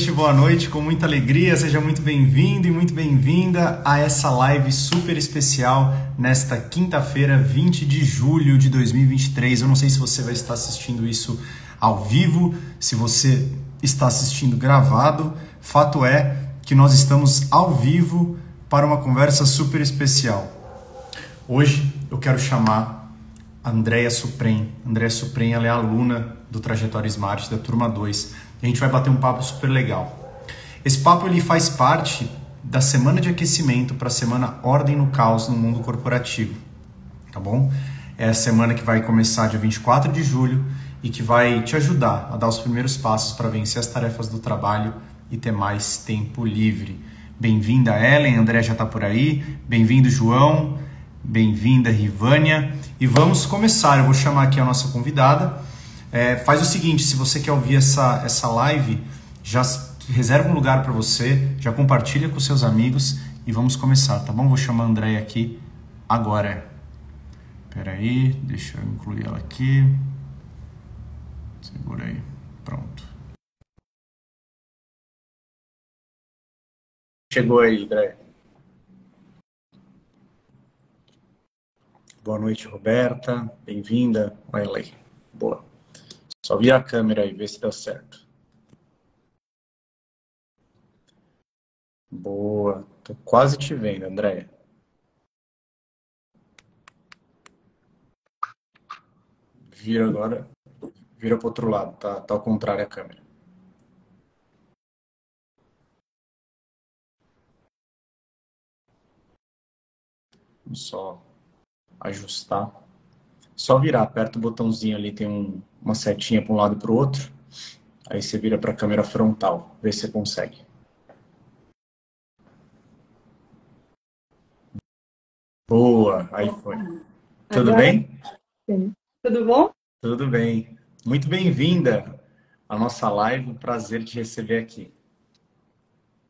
boa noite, com muita alegria, seja muito bem-vindo e muito bem-vinda a essa live super especial nesta quinta-feira, 20 de julho de 2023. Eu não sei se você vai estar assistindo isso ao vivo, se você está assistindo gravado. Fato é que nós estamos ao vivo para uma conversa super especial. Hoje eu quero chamar a Andréia Suprem. Andréia Suprem, ela é aluna do Trajetória Smart da turma 2. A gente vai bater um papo super legal. Esse papo ele faz parte da semana de aquecimento para a semana Ordem no Caos no Mundo Corporativo, tá bom? É a semana que vai começar dia 24 de julho e que vai te ajudar a dar os primeiros passos para vencer as tarefas do trabalho e ter mais tempo livre. Bem-vinda, Ellen, André já está por aí. Bem-vindo, João. Bem-vinda, Rivânia. E vamos começar. Eu vou chamar aqui a nossa convidada. Faz o seguinte, se você quer ouvir essa live, já reserva um lugar para você, já compartilha com seus amigos e vamos começar, tá bom? Vou chamar a Andréia aqui agora. Espera aí, deixa eu incluir ela aqui. Segura aí, pronto. Chegou aí, Andréia. Boa noite, Roberta. Bem-vinda. Olha aí. Boa. Só vira a câmera aí, ver se deu certo. Boa. Tô quase te vendo, Andréia. Vira agora. Vira para o outro lado. Tá ao contrário a câmera. Vamos só ajustar. Só virar, aperta o botãozinho ali, tem uma setinha para um lado e para o outro. Aí você vira para a câmera frontal, vê se você consegue. Boa, aí foi. Tudo bem? Sim. Tudo bom? Tudo bem. Muito bem-vinda à nossa live, prazer te receber aqui.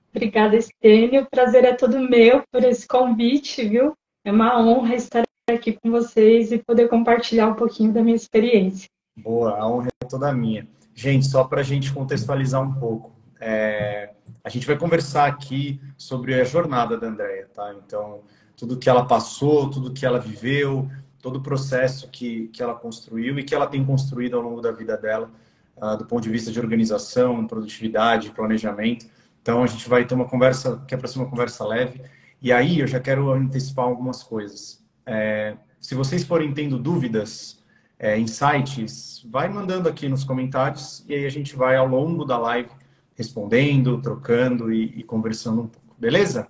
Obrigada, Estênio. O prazer é todo meu por esse convite, viu? É uma honra estar aqui com vocês e poder compartilhar um pouquinho da minha experiência. Boa, a honra é toda minha. Gente, só para a gente contextualizar um pouco, a gente vai conversar aqui sobre a jornada da Andréia, tá? Então, tudo que ela passou, tudo que ela viveu, todo o processo que ela construiu e que ela tem construído ao longo da vida dela, do ponto de vista de organização, produtividade, planejamento. Então, a gente vai ter uma conversa que é para ser uma conversa leve. E aí, eu já quero antecipar algumas coisas. Se vocês forem tendo dúvidas, insights, vai mandando aqui nos comentários e aí a gente vai ao longo da live respondendo, trocando e conversando um pouco, beleza?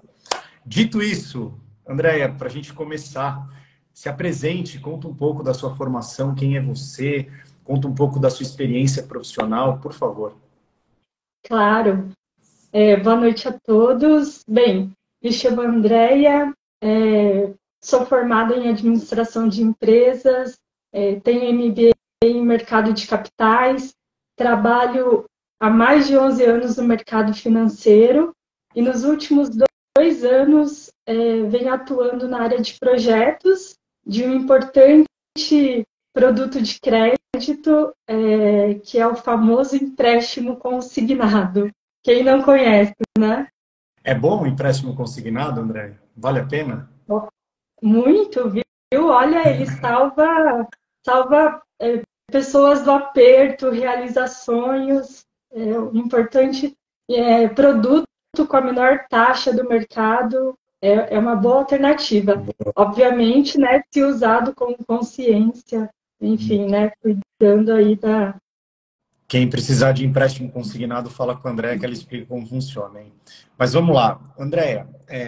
Dito isso, Andréia, para a gente começar, se apresente, conta um pouco da sua formação, quem é você, conta um pouco da sua experiência profissional, por favor. Claro. Boa noite a todos. Bem, me chamo Andréia, sou formada em administração de empresas, tenho MBA em mercado de capitais, trabalho há mais de 11 anos no mercado financeiro e nos últimos 2 anos venho atuando na área de projetos de um importante produto de crédito, que é o famoso empréstimo consignado. Quem não conhece, né? É bom o empréstimo consignado, André? Vale a pena? Muito, viu? Olha, ele salva pessoas do aperto, realiza sonhos, um importante produto com a menor taxa do mercado, é uma boa alternativa. Obviamente, né, se usado com consciência, enfim, né, cuidando aí da... Quem precisar de empréstimo consignado, fala com a Andréia que ela explica como funciona, hein? Mas vamos lá. Andréia,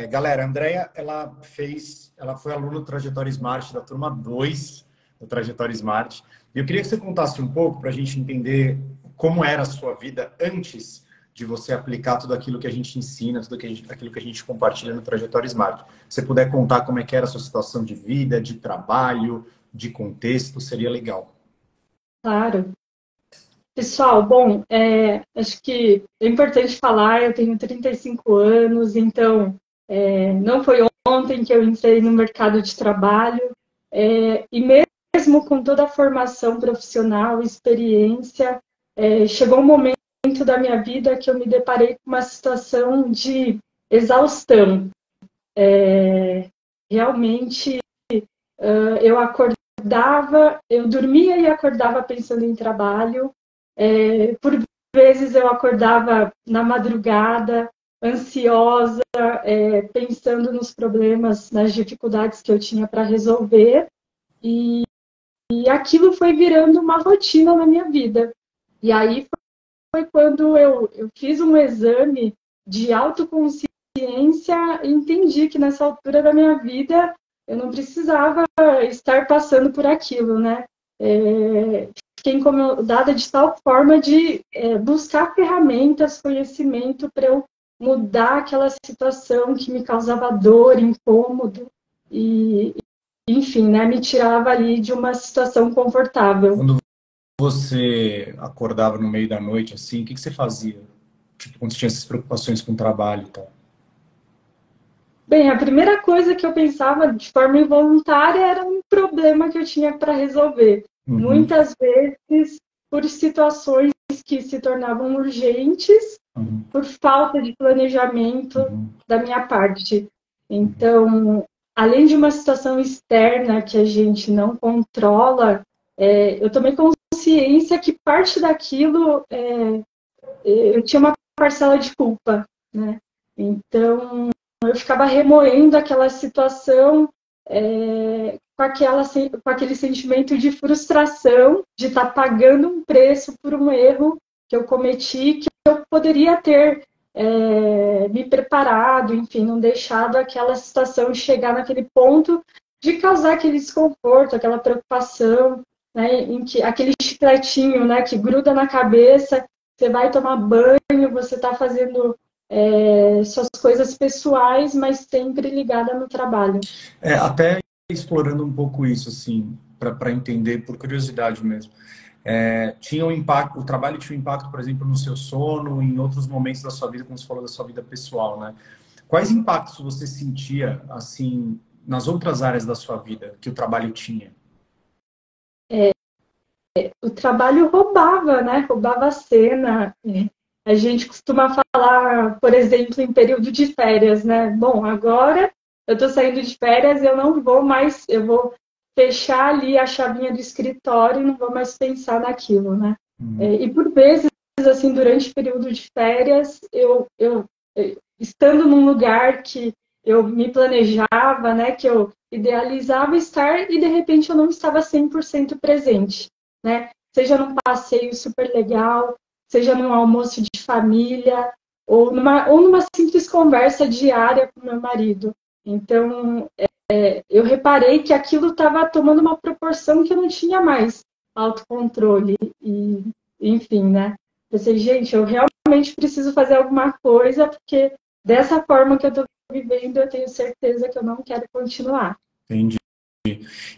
galera, a Andréia, ela foi aluna do Trajetória Smart, da turma 2 do Trajetória Smart. E eu queria que você contasse um pouco para a gente entender como era a sua vida antes de você aplicar tudo aquilo que a gente ensina, aquilo que a gente compartilha no Trajetória Smart. Se você puder contar como é que era a sua situação de vida, de trabalho, de contexto, seria legal. Claro. Pessoal, bom, acho que é importante falar, eu tenho 35 anos, então não foi ontem que eu entrei no mercado de trabalho, e mesmo com toda a formação profissional, experiência, chegou um momento da minha vida que eu me deparei com uma situação de exaustão. Realmente, eu acordava, eu dormia e acordava pensando em trabalho. Por vezes eu acordava na madrugada, ansiosa, pensando nos problemas, nas dificuldades que eu tinha para resolver. E aquilo foi virando uma rotina na minha vida. E aí foi quando eu fiz um exame de autoconsciência e entendi que nessa altura da minha vida eu não precisava estar passando por aquilo, né? Fiquei incomodada de tal forma de buscar ferramentas, conhecimento para eu mudar aquela situação que me causava dor, incômodo e, enfim, né, me tirava ali de uma situação confortável. Quando você acordava no meio da noite, assim, o que você fazia? Tipo, quando você tinha essas preocupações com o trabalho e tal. Bem, a primeira coisa que eu pensava de forma involuntária era um problema que eu tinha para resolver. Uhum. Muitas vezes por situações que se tornavam urgentes, por falta de planejamento da minha parte. Então, além de uma situação externa que a gente não controla, eu tomei consciência que parte daquilo eu tinha uma parcela de culpa, né? Então, eu ficava remoendo aquela situação com aquele sentimento de frustração de estar pagando um preço por um erro que eu cometi, que eu poderia ter me preparado, enfim, não deixado aquela situação chegar naquele ponto de causar aquele desconforto, aquela preocupação, né, em que aquele chicletinho, né, que gruda na cabeça, você vai tomar banho, você está fazendo suas coisas pessoais, mas sempre ligada no trabalho. Até explorando um pouco isso, assim, para entender, por curiosidade mesmo. Tinha um impacto, o trabalho tinha um impacto, por exemplo, no seu sono, em outros momentos da sua vida, como você falou da sua vida pessoal, né? Quais impactos você sentia, assim, nas outras áreas da sua vida que o trabalho tinha? O trabalho roubava, né? Roubava a cena. A gente costuma falar, por exemplo, em período de férias, né? Bom, agora eu estou saindo de férias, eu não vou mais, eu vou fechar ali a chavinha do escritório e não vou mais pensar naquilo, né? E por vezes, assim, durante o período de férias, eu estando num lugar que eu me planejava, né? Que eu idealizava estar e de repente eu não estava 100% presente, né? Seja num passeio super legal, seja num almoço de família, ou numa simples conversa diária com meu marido. Então, eu reparei que aquilo estava tomando uma proporção que eu não tinha mais autocontrole. E, enfim, né? Pensei, gente, eu realmente preciso fazer alguma coisa, porque dessa forma que eu estou vivendo, eu tenho certeza que eu não quero continuar. Entendi.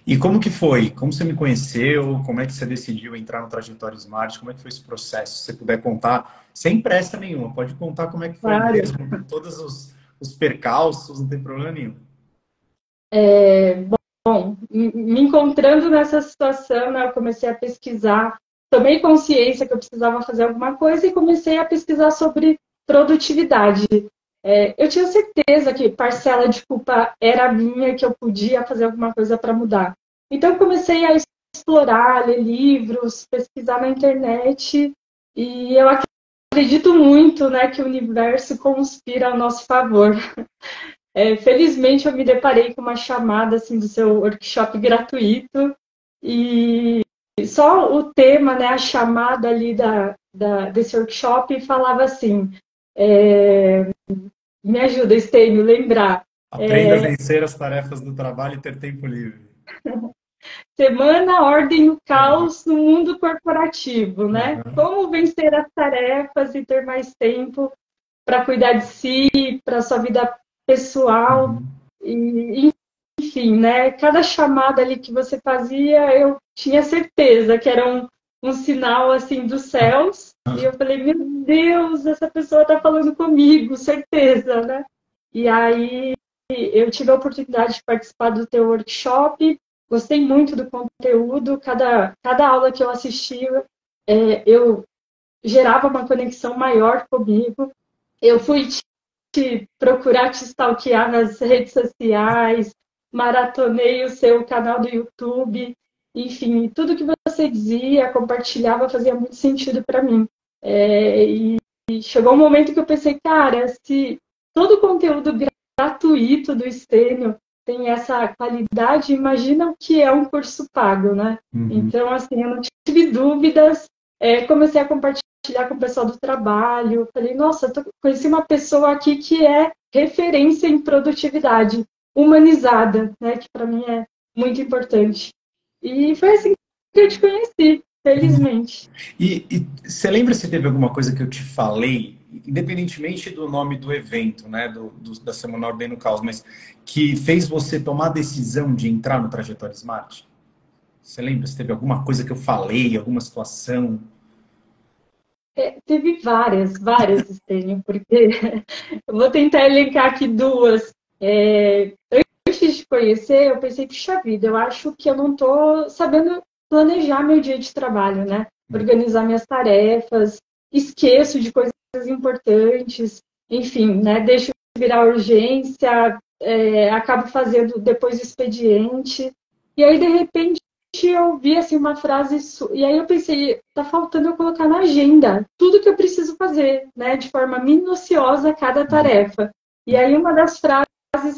E como que foi? Como você me conheceu? Como é que você decidiu entrar no Trajetória Smart? Como é que foi esse processo? Se você puder contar, sem pressa nenhuma, pode contar como é que foi Claro. mesmo, todos os percalços, não tem problema nenhum. Bom, me encontrando nessa situação, né, eu comecei a pesquisar, tomei consciência que eu precisava fazer alguma coisa e comecei a pesquisar sobre produtividade. Eu tinha certeza que parcela de culpa era minha, que eu podia fazer alguma coisa para mudar. Então, eu comecei a explorar, ler livros, pesquisar na internet, e eu acredito muito, né, que o universo conspira ao nosso favor. Felizmente, eu me deparei com uma chamada assim, do seu workshop gratuito, e só o tema, né, a chamada ali desse workshop falava assim, me ajuda, Estênio, lembrar. Aprenda a vencer as tarefas do trabalho e ter tempo livre. Semana, ordem e o caos no mundo corporativo, né? Como vencer as tarefas e ter mais tempo para cuidar de si, para sua vida pessoal. E, enfim, né? Cada chamada ali que você fazia, eu tinha certeza que era um sinal assim dos céus. E eu falei, meu Deus, essa pessoa está falando comigo, certeza, né? E aí eu tive a oportunidade de participar do teu workshop, gostei muito do conteúdo, cada aula que eu assistia, eu gerava uma conexão maior comigo. Eu fui procurar te stalkear nas redes sociais, maratonei o seu canal do YouTube, enfim, tudo que você dizia, compartilhava, fazia muito sentido para mim. E chegou um momento que eu pensei, cara, se todo o conteúdo gratuito do Stênio tem essa qualidade, imagina o que é um curso pago, né? Uhum. Então, assim, eu não tive dúvidas, comecei a compartilhar com o pessoal do trabalho, falei, nossa, conheci uma pessoa aqui que é referência em produtividade humanizada, né? Que para mim é muito importante. E foi assim que eu te conheci, felizmente. E você lembra se teve alguma coisa que eu te falei, independentemente do nome do evento, né, da Semana Ordem no Caos, mas que fez você tomar a decisão de entrar no Trajetória Smart? Você lembra se teve alguma coisa que eu falei, alguma situação? Teve várias, Estênio, porque eu vou tentar elencar aqui duas. Antes de conhecer, eu pensei, puxa vida, eu acho que eu não estou sabendo planejar meu dia de trabalho, né? Organizar minhas tarefas, esqueço de coisas importantes, enfim, né? Deixo virar urgência, acabo fazendo depois o expediente. E aí, de repente, eu vi assim, uma frase, e aí eu pensei, tá faltando eu colocar na agenda tudo que eu preciso fazer, né? De forma minuciosa cada tarefa. E aí, uma das frases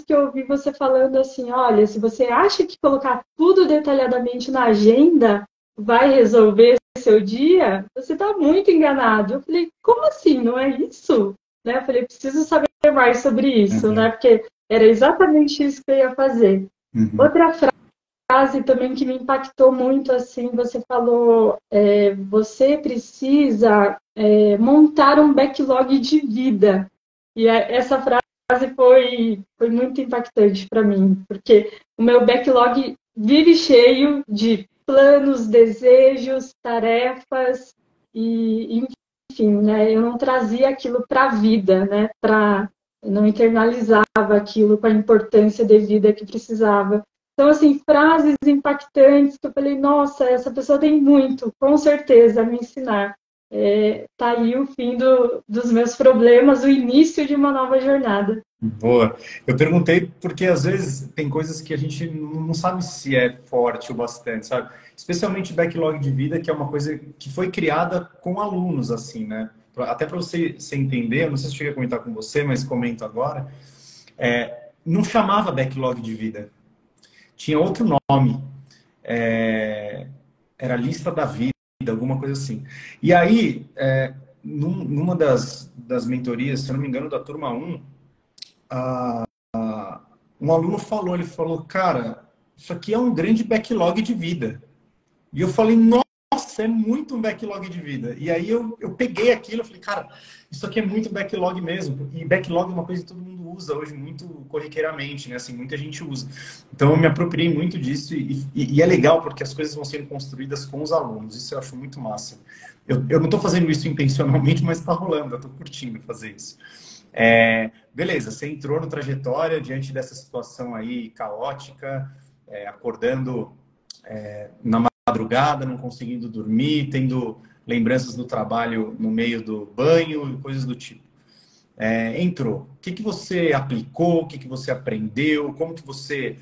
que eu ouvi você falando assim, olha, se você acha que colocar tudo detalhadamente na agenda vai resolver seu dia, você está muito enganado. Eu falei, como assim? Não é isso? Né? Eu falei, preciso saber mais sobre isso, né? Uhum. Porque era exatamente isso que eu ia fazer. Uhum. Outra frase também que me impactou muito, assim, você falou, você precisa montar um backlog de vida. E essa frase foi muito impactante para mim, porque o meu backlog vive cheio de planos, desejos, tarefas, e enfim, né, eu não trazia aquilo para a vida, né, não internalizava aquilo com a importância devida que precisava. Então, assim, frases impactantes que eu falei, nossa, essa pessoa tem muito, com certeza, a me ensinar. Tá aí o fim dos meus problemas, o início de uma nova jornada. Boa. Eu perguntei porque às vezes tem coisas que a gente não sabe se é forte o bastante, sabe? Especialmente backlog de vida, que é uma coisa que foi criada com alunos, assim, né? Até para você entender, eu não sei se eu cheguei a comentar com você, mas comento agora. Não chamava backlog de vida. Tinha outro nome. Era lista da vida, alguma coisa assim. E aí, numa das mentorias, se eu não me engano, da turma um, um aluno falou, ele falou, cara, isso aqui é um grande backlog de vida. E eu falei, nossa, é muito um backlog de vida. E aí eu peguei aquilo, eu falei, cara, isso aqui é muito backlog mesmo. E backlog é uma coisa que todo mundo usa hoje muito corriqueiramente, né? Assim, muita gente usa. Então eu me apropriei muito disso e é legal porque as coisas vão sendo construídas com os alunos. Isso eu acho muito massa. Eu não estou fazendo isso intencionalmente, mas está rolando, eu estou curtindo fazer isso. Beleza, você entrou no Trajetória diante dessa situação aí caótica, acordando na madrugada, não conseguindo dormir, tendo lembranças do trabalho no meio do banho e coisas do tipo. Entrou. O que você aplicou? O que você aprendeu? Como que você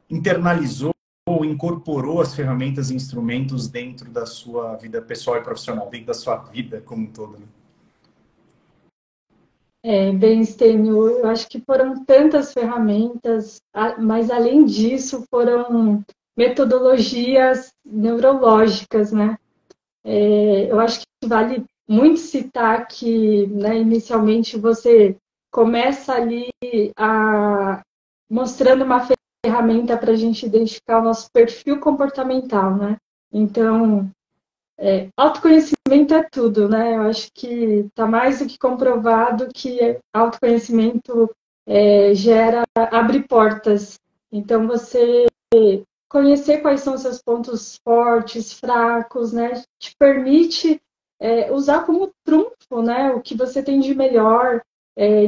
internalizou ou incorporou as ferramentas e instrumentos dentro da sua vida pessoal e profissional, dentro da sua vida como um todo, né? Bem, Stênio, eu acho que foram tantas ferramentas, mas além disso foram metodologias neurológicas, né? Eu acho que vale muito citar que, né, inicialmente você começa ali mostrando uma ferramenta para a gente identificar o nosso perfil comportamental, né? Então, autoconhecimento é tudo, né? Eu acho que está mais do que comprovado que autoconhecimento abre portas. Então, você conhecer quais são seus pontos fortes, fracos, né? Te permite usar como trunfo, né? O que você tem de melhor,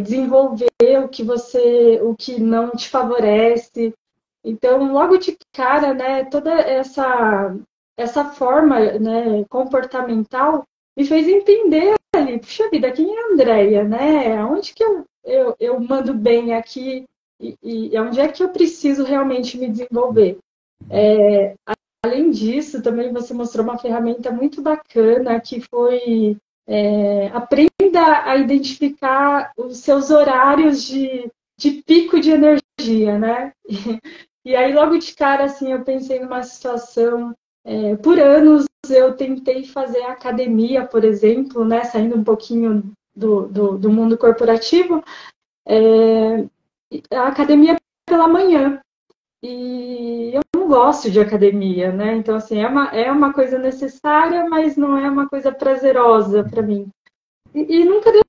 desenvolver o que não te favorece. Então, logo de cara, né? Toda essa forma, né, comportamental me fez entender ali, puxa vida, quem é a Andrea, né? Onde que eu mando bem aqui e onde é que eu preciso realmente me desenvolver? Além disso, também você mostrou uma ferramenta muito bacana que foi aprenda a identificar os seus horários de pico de energia, né? E aí, logo de cara, assim, eu pensei numa situação. Por anos, eu tentei fazer academia, por exemplo, né? Saindo um pouquinho do mundo corporativo, a academia pela manhã. E eu não gosto de academia, né? Então, assim, é uma coisa necessária, mas não é uma coisa prazerosa para mim. E nunca deu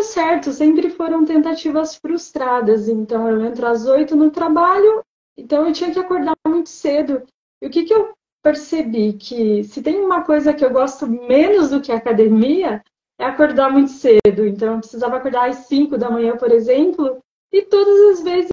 certo, sempre foram tentativas frustradas. Então, eu entro às 8 no trabalho, então eu tinha que acordar muito cedo. E o que que eu percebi? Que se tem uma coisa que eu gosto menos do que academia, é acordar muito cedo. Então, eu precisava acordar às 5 da manhã, por exemplo, e todas as vezes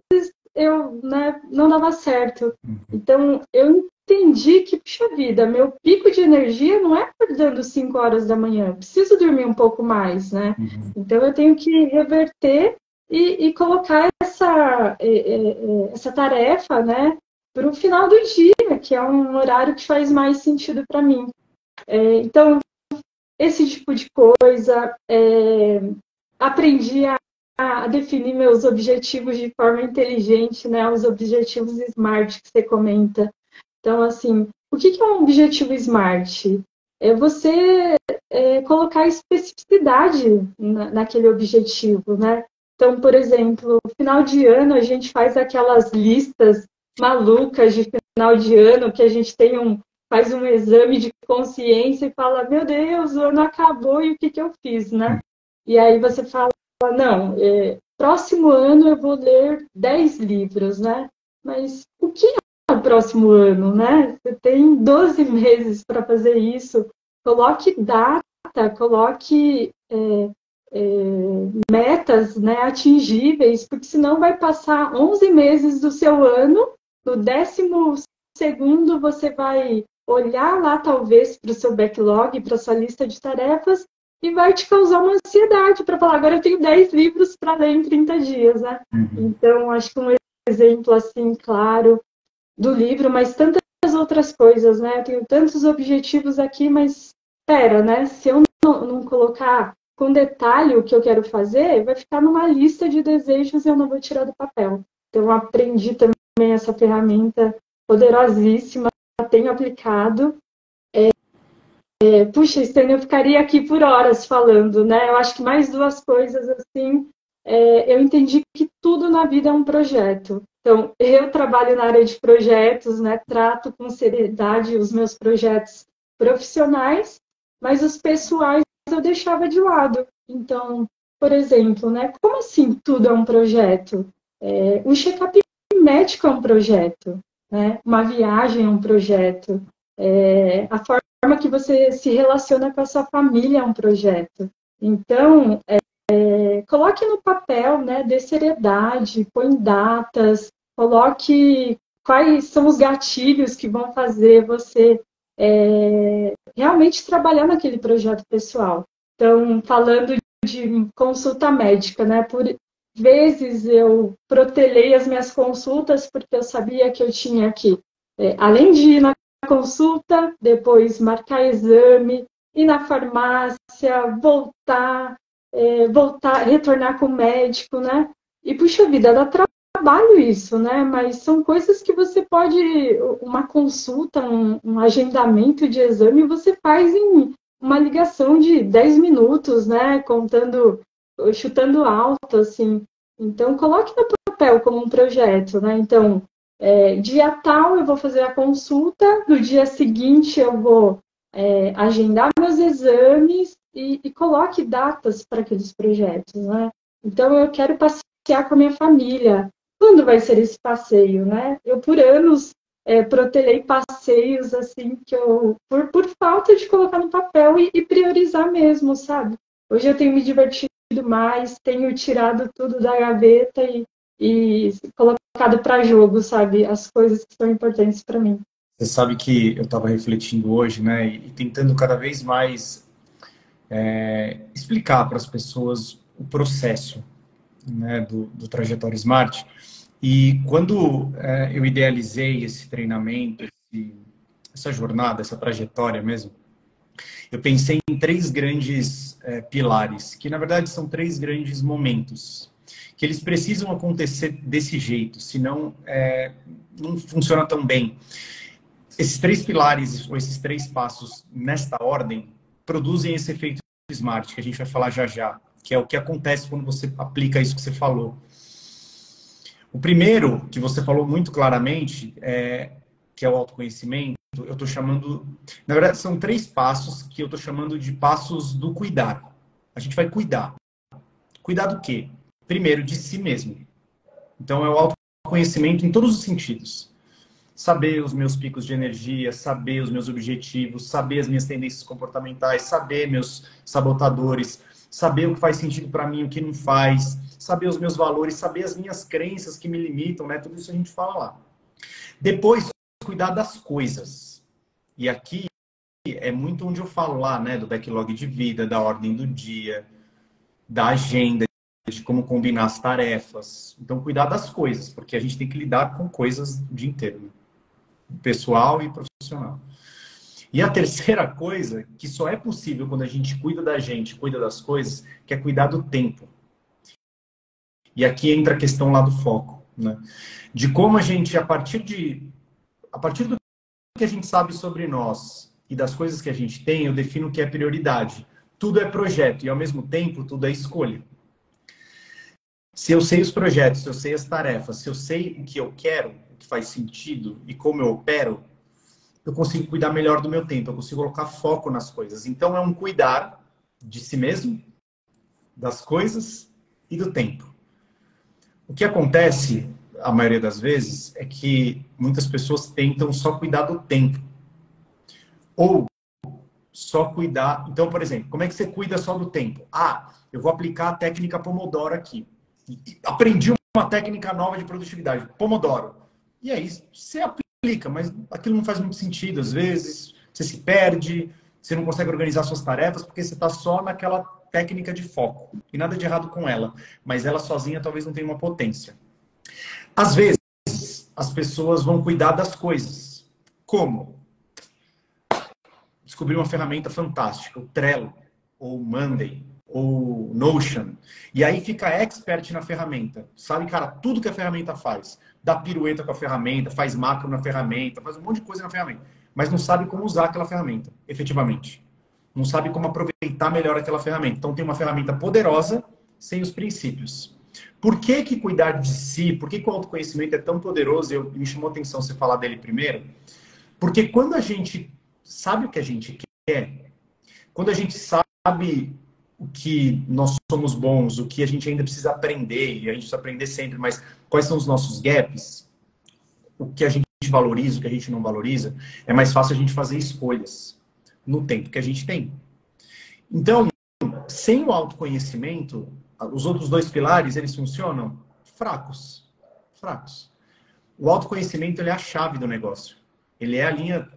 eu, né, não dava certo. Então, eu entendi que, puxa vida, meu pico de energia não é acordando 5 horas da manhã, eu preciso dormir um pouco mais, né? Uhum. Então, eu tenho que reverter e colocar essa tarefa, né, para o final do dia, que é um horário que faz mais sentido para mim. Então, esse tipo de coisa, aprendi a definir meus objetivos de forma inteligente, né, os objetivos SMART que você comenta. Então, assim, o que é um objetivo SMART? É você colocar especificidade naquele objetivo, né? Então, por exemplo, no final de ano a gente faz aquelas listas malucas de final de ano que a gente faz um exame de consciência e fala, meu Deus, o ano acabou e o que eu fiz, né? E aí você fala, não, próximo ano eu vou ler 10 livros, né? Mas o que o próximo ano, né? Você tem 12 meses para fazer isso. Coloque data, coloque metas, né, atingíveis, porque senão vai passar 11 meses do seu ano, no 12º você vai olhar lá talvez para o seu backlog, para a sua lista de tarefas, e vai te causar uma ansiedade para falar, agora eu tenho 10 livros para ler em 30 dias, né? Uhum. Então, acho que um exemplo assim, claro, do livro, mas tantas outras coisas, né? Eu tenho tantos objetivos aqui, mas espera, né? Se eu não colocar com detalhe o que eu quero fazer, vai ficar numa lista de desejos e eu não vou tirar do papel. Então, eu aprendi também essa ferramenta poderosíssima, tenho aplicado. Puxa, Stênio, eu ficaria aqui por horas falando, né? Eu acho que mais duas coisas, assim, eu entendi que tudo na vida é um projeto. Então, eu trabalho na área de projetos, né? Trato com seriedade os meus projetos profissionais, mas os pessoais eu deixava de lado. Então, por exemplo, né? Como assim tudo é um projeto? Um check-up médico é um projeto, né? Uma viagem é um projeto. A forma que você se relaciona com a sua família é um projeto. Então, coloque no papel, né, dê seriedade, põe datas, coloque quais são os gatilhos que vão fazer você realmente trabalhar naquele projeto pessoal. Então, falando de consulta médica, né, por vezes eu protelei as minhas consultas porque eu sabia que eu tinha que, além de ir na consulta, depois marcar exame, ir na farmácia, voltar, retornar com o médico, né? E, puxa vida, dá trabalho isso, né? Mas são coisas que você pode, uma consulta, um agendamento de exame, você faz em uma ligação de 10 minutos, né? Contando, chutando alto, assim. Então, coloque no papel como um projeto, né? Então, dia tal eu vou fazer a consulta, no dia seguinte eu vou agendar meus exames e coloque datas para aqueles projetos, né? Então, eu quero passear com a minha família. Quando vai ser esse passeio, né? Eu, por anos, protelei passeios, assim, que por falta de colocar no papel e priorizar mesmo, sabe? Hoje eu tenho me divertido mais, tenho tirado tudo da gaveta e colocado para jogo, sabe? As coisas que são importantes para mim. Você sabe que eu estava refletindo hoje, né, e tentando cada vez mais explicar para as pessoas o processo, né, do Trajetória Smart. E quando eu idealizei esse treinamento, essa jornada, essa trajetória mesmo, eu pensei em três grandes pilares, que na verdade são três grandes momentos, que eles precisam acontecer desse jeito, senão não funciona tão bem. Esses três pilares, ou esses três passos nesta ordem, produzem esse efeito Smart, que a gente vai falar já já, que é o que acontece quando você aplica isso que você falou. O primeiro, que você falou muito claramente, que é o autoconhecimento, eu estou chamando... Na verdade, são três passos que eu estou chamando de passos do cuidar. A gente vai cuidar. Cuidar do quê? Primeiro, de si mesmo. Então, é o autoconhecimento em todos os sentidos. Saber os meus picos de energia, saber os meus objetivos, saber as minhas tendências comportamentais, saber meus sabotadores, saber o que faz sentido para mim, o que não faz, saber os meus valores, saber as minhas crenças que me limitam, né? Tudo isso a gente fala lá. Depois, cuidar das coisas. E aqui é muito onde eu falo lá, né? Do backlog de vida, da ordem do dia, da agenda, de como combinar as tarefas. Então, cuidar das coisas, porque a gente tem que lidar com coisas o dia inteiro, né? Pessoal e profissional. E a terceira coisa, que só é possível quando a gente cuida da gente, cuida das coisas, que é cuidar do tempo. E aqui entra a questão lá do foco, né? De como a gente, a partir do que a gente sabe sobre nós e das coisas que a gente tem, eu defino o que é prioridade. Tudo é projeto e, ao mesmo tempo, tudo é escolha. Se eu sei os projetos, se eu sei as tarefas, se eu sei o que eu quero, o que faz sentido e como eu opero, eu consigo cuidar melhor do meu tempo, eu consigo colocar foco nas coisas. Então, é um cuidar de si mesmo, das coisas e do tempo. O que acontece, a maioria das vezes, é que muitas pessoas tentam só cuidar do tempo. Ou só cuidar... Então, por exemplo, como é que você cuida só do tempo? Ah, eu vou aplicar a técnica Pomodoro aqui. Aprendi uma técnica nova de produtividade, Pomodoro. E aí, você aplica, mas aquilo não faz muito sentido. Às vezes, você se perde, você não consegue organizar suas tarefas, porque você está só naquela técnica de foco. E nada de errado com ela. Mas ela sozinha talvez não tenha uma potência. Às vezes, as pessoas vão cuidar das coisas. Como? Descobrir uma ferramenta fantástica, o Trello, ou o Monday, ou Notion. E aí fica expert na ferramenta. Sabe, cara, tudo que a ferramenta faz. Dá pirueta com a ferramenta, faz macro na ferramenta, faz um monte de coisa na ferramenta. Mas não sabe como usar aquela ferramenta, efetivamente. Não sabe como aproveitar melhor aquela ferramenta. Então tem uma ferramenta poderosa sem os princípios. Por que que cuidar de si, por que que o autoconhecimento é tão poderoso? Me chamou a atenção você falar dele primeiro. Porque quando a gente sabe o que a gente quer, quando a gente sabe o que nós somos bons, o que a gente ainda precisa aprender, e a gente precisa aprender sempre, mas quais são os nossos gaps, o que a gente valoriza, o que a gente não valoriza, é mais fácil a gente fazer escolhas no tempo que a gente tem. Então, sem o autoconhecimento, os outros dois pilares, eles funcionam fracos. Fracos. O autoconhecimento, ele é a chave do negócio. Ele é a linha...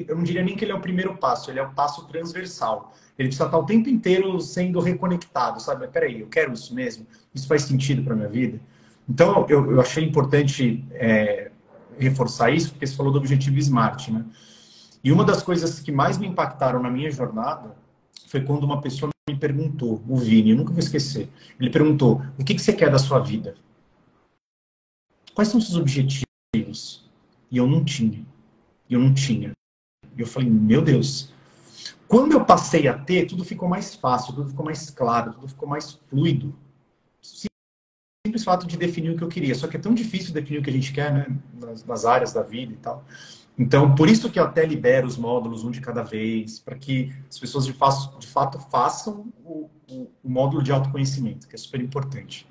eu não diria nem que ele é o primeiro passo, ele é o passo transversal. Ele precisa estar o tempo inteiro sendo reconectado, sabe? Mas peraí, eu quero isso mesmo? Isso faz sentido para a minha vida? Então, eu achei importante reforçar isso, porque você falou do objetivo SMART, né? E uma das coisas que mais me impactaram na minha jornada foi quando uma pessoa me perguntou, o Vini, eu nunca vou esquecer, ele perguntou, o que você quer da sua vida? Quais são os seus objetivos? E eu não tinha. E eu não tinha. E eu falei, meu Deus. Quando eu passei a ter, tudo ficou mais fácil, tudo ficou mais claro, tudo ficou mais fluido. Simples fato de definir o que eu queria. Só que é tão difícil definir o que a gente quer, né? Nas áreas da vida e tal. Então, por isso que eu até libero os módulos um de cada vez, para que as pessoas de fato façam o módulo de autoconhecimento, que é super importante.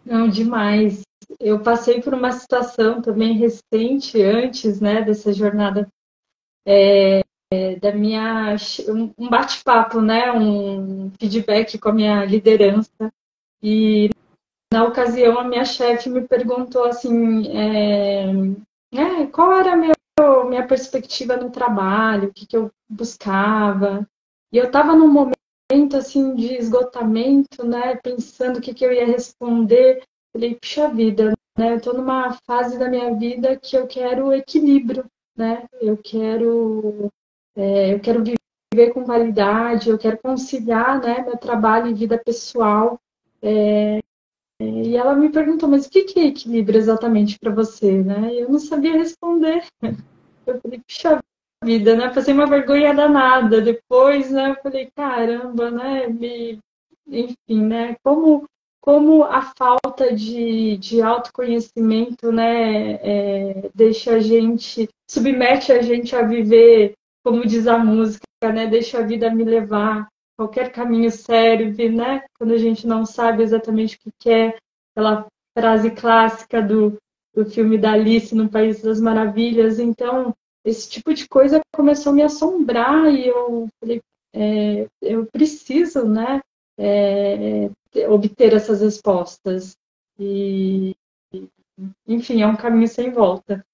Não, demais. Eu passei por uma situação também recente, antes, né, dessa jornada, da minha... um bate-papo, né, um feedback com a minha liderança. E, na ocasião, a minha chefe me perguntou, assim, qual era a minha perspectiva no trabalho, o que eu buscava. E eu estava num momento assim de esgotamento, né? Pensando o que, que eu ia responder. Falei, puxa vida, né? Eu estou numa fase da minha vida que eu quero equilíbrio, né? Eu quero viver com qualidade, eu quero conciliar, né, meu trabalho e vida pessoal. E ela me perguntou, mas o que que é equilíbrio exatamente para você, né? E eu não sabia responder. Eu falei, puxa vida, né? Passei uma vergonha danada. Depois, né? Eu falei, caramba, né? Enfim, né? Como a falta de autoconhecimento, né? Deixa a gente, submete a gente a viver, como diz a música, né? Deixa a vida me levar. Qualquer caminho serve, né? Quando a gente não sabe exatamente o que quer. Aquela frase clássica do filme da Alice no País das Maravilhas. Então, esse tipo de coisa começou a me assombrar e eu falei, eu preciso, né, obter essas respostas. E, enfim, é um caminho sem volta.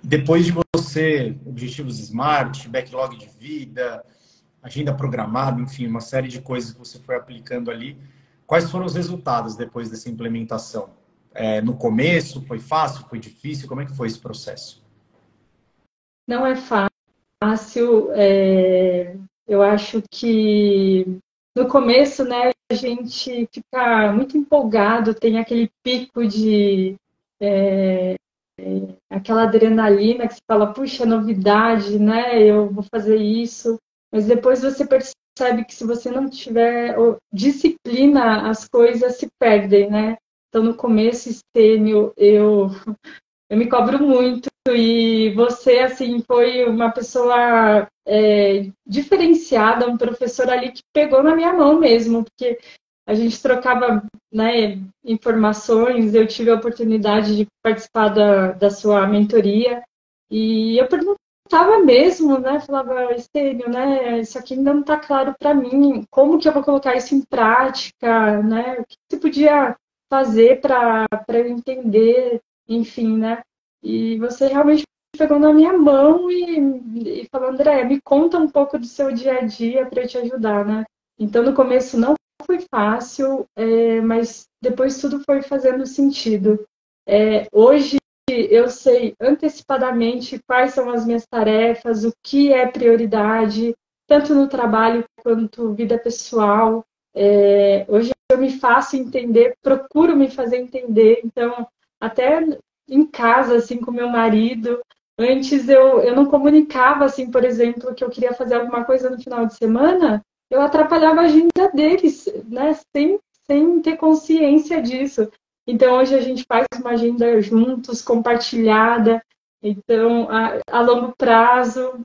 Depois de você, objetivos SMART, backlog de vida, agenda programada, enfim, uma série de coisas que você foi aplicando ali, quais foram os resultados depois dessa implementação? No começo, foi fácil, foi difícil? Como é que foi esse processo? Não é fácil, eu acho que no começo, né, a gente fica muito empolgado, tem aquele pico de aquela adrenalina que você fala, puxa, novidade, né? Eu vou fazer isso. Mas depois você percebe que se você não tiver disciplina, as coisas se perdem, né? Então, no começo, Estênio, eu me cobro muito e você, assim, foi uma pessoa diferenciada, um professor ali que pegou na minha mão mesmo, porque a gente trocava, né, informações, eu tive a oportunidade de participar da sua mentoria e eu perguntava mesmo, né, falava, Estênio, né, isso aqui ainda não está claro para mim, como que eu vou colocar isso em prática, né, o que você podia fazer para eu entender, enfim, né, e você realmente pegou na minha mão e falou, André, me conta um pouco do seu dia a dia para eu te ajudar, né, então no começo não foi fácil, mas depois tudo foi fazendo sentido. Hoje eu sei antecipadamente quais são as minhas tarefas, o que é prioridade, tanto no trabalho quanto vida pessoal. Hoje eu me faço entender, procuro me fazer entender, então, até em casa, assim, com meu marido. Antes eu não comunicava, assim, por exemplo, que eu queria fazer alguma coisa no final de semana, eu atrapalhava a agenda deles, né? Sem ter consciência disso. Então, hoje a gente faz uma agenda juntos, compartilhada. Então, a longo prazo,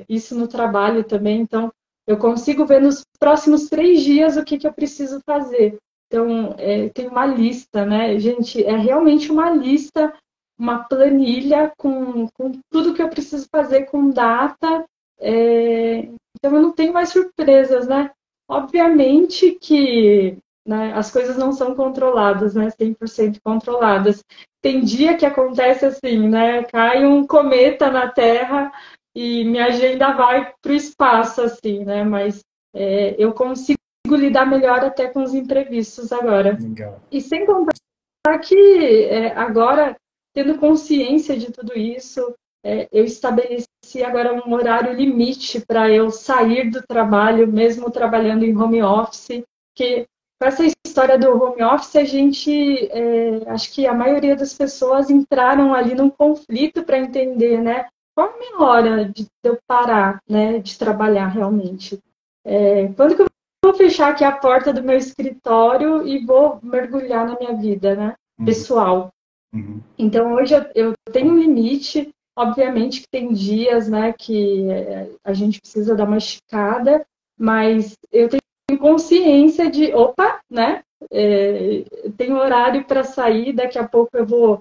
isso no trabalho também. Então, eu consigo ver nos próximos 3 dias o que eu preciso fazer. Então, tem uma lista, né? Gente, é realmente uma lista, uma planilha com tudo que eu preciso fazer, com data. Então, eu não tenho mais surpresas, né? Obviamente que, né, as coisas não são controladas, né? 100% controladas. Tem dia que acontece assim, né? Cai um cometa na Terra e minha agenda vai para o espaço, assim, né? Mas eu consigo lidar melhor até com os imprevistos agora. Legal. E sem contar que agora, tendo consciência de tudo isso, eu estabeleci agora um horário limite para eu sair do trabalho, mesmo trabalhando em home office, que com essa história do home office, a gente, acho que a maioria das pessoas entraram ali num conflito para entender, né? Qual a minha hora de eu parar, né, de trabalhar realmente? Quando que eu vou fechar aqui a porta do meu escritório e vou mergulhar na minha vida, né, Uhum, pessoal? uhum. Então, hoje eu tenho um limite, obviamente que tem dias, né, que a gente precisa dar uma esticada, mas eu tenho consciência de, opa, né, tenho horário para sair, daqui a pouco eu vou,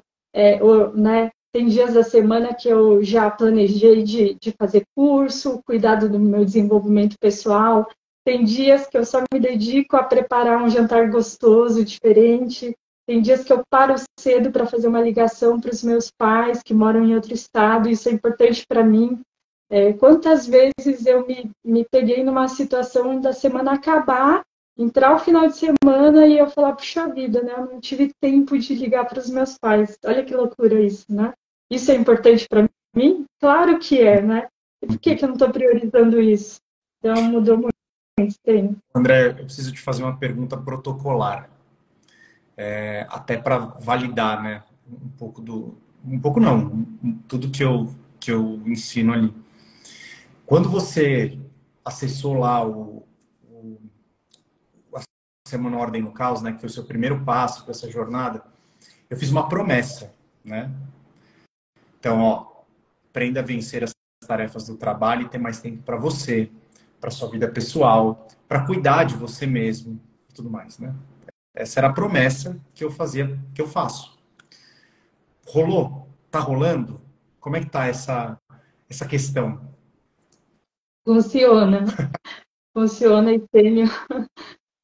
né, tem dias da semana que eu já planejei de fazer curso, cuidado do meu desenvolvimento pessoal, tem dias que eu só me dedico a preparar um jantar gostoso, diferente, tem dias que eu paro cedo para fazer uma ligação para os meus pais que moram em outro estado, isso é importante para mim. Quantas vezes eu me peguei numa situação da semana acabar, entrar o final de semana e eu falar, puxa vida, né? Eu não tive tempo de ligar para os meus pais. Olha que loucura isso, né? Isso é importante para mim? Claro que é, né? E por que eu não estou priorizando isso? Então, mudou muito. Tem. André, eu preciso te fazer uma pergunta protocolar, até para validar, né? Um pouco do. Um pouco não, tudo que eu ensino ali. Quando você acessou lá a Semana Ordem no Caos, né? Que foi o seu primeiro passo para essa jornada, eu fiz uma promessa, né? Então, ó, aprenda a vencer as tarefas do trabalho e ter mais tempo para você, para sua vida pessoal, para cuidar de você mesmo e tudo mais, né? Essa era a promessa que eu fazia, que eu faço. Rolou? Tá rolando? Como é que tá essa questão? Funciona. Funciona e tenho.